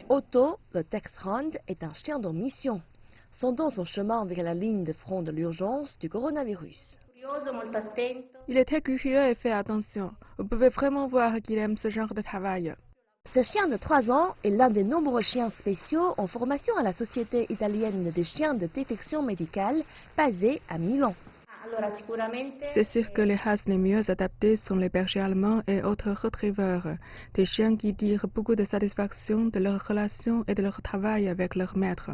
Otto, le Dachshund, est un chien de mission, sondant son chemin vers la ligne de front de l'urgence du coronavirus. Il est très curieux et fait attention. Vous pouvez vraiment voir qu'il aime ce genre de travail. Ce chien de 3 ans est l'un des nombreux chiens spéciaux en formation à la Société italienne des chiens de détection médicale basée à Milan. C'est sûr que les races les mieux adaptées sont les bergers allemands et autres retrieveurs, des chiens qui tirent beaucoup de satisfaction de leur relation et de leur travail avec leur maître.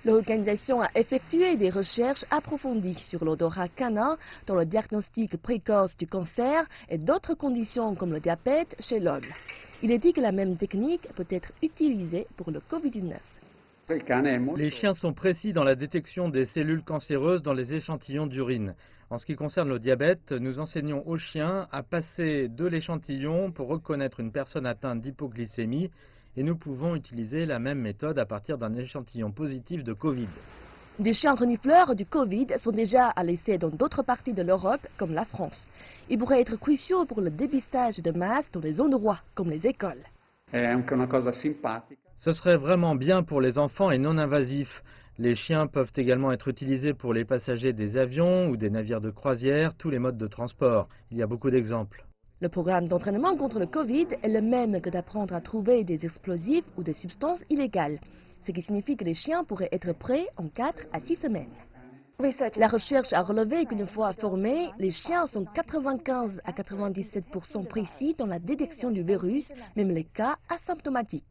L'organisation a effectué des recherches approfondies sur l'odorat canin dans le diagnostic précoce du cancer et d'autres conditions comme le diabète chez l'homme. Il est dit que la même technique peut être utilisée pour le Covid-19. Les chiens sont précis dans la détection des cellules cancéreuses dans les échantillons d'urine. En ce qui concerne le diabète, nous enseignons aux chiens à passer de l'échantillon pour reconnaître une personne atteinte d'hypoglycémie et nous pouvons utiliser la même méthode à partir d'un échantillon positif de Covid. Des chiens renifleurs du Covid sont déjà à l'essai dans d'autres parties de l'Europe, comme la France. Ils pourraient être cruciaux pour le dépistage de masse dans les endroits, comme les écoles. Ce serait vraiment bien pour les enfants et non invasif. Les chiens peuvent également être utilisés pour les passagers des avions ou des navires de croisière, tous les modes de transport. Il y a beaucoup d'exemples. Le programme d'entraînement contre le Covid est le même que d'apprendre à trouver des explosifs ou des substances illégales, ce qui signifie que les chiens pourraient être prêts en 4 à 6 semaines. La recherche a relevé qu'une fois formés, les chiens sont 95 à 97% précis dans la détection du virus, même les cas asymptomatiques.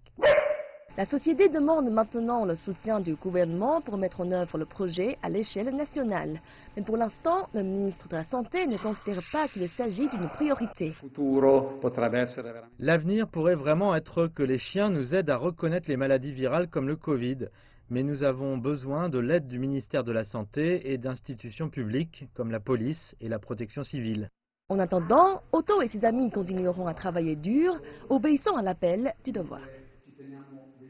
La société demande maintenant le soutien du gouvernement pour mettre en œuvre le projet à l'échelle nationale. Mais pour l'instant, le ministre de la Santé ne considère pas qu'il s'agit d'une priorité. L'avenir pourrait vraiment être que les chiens nous aident à reconnaître les maladies virales comme le Covid. Mais nous avons besoin de l'aide du ministère de la Santé et d'institutions publiques comme la police et la protection civile. En attendant, Otto et ses amis continueront à travailler dur, obéissant à l'appel du devoir.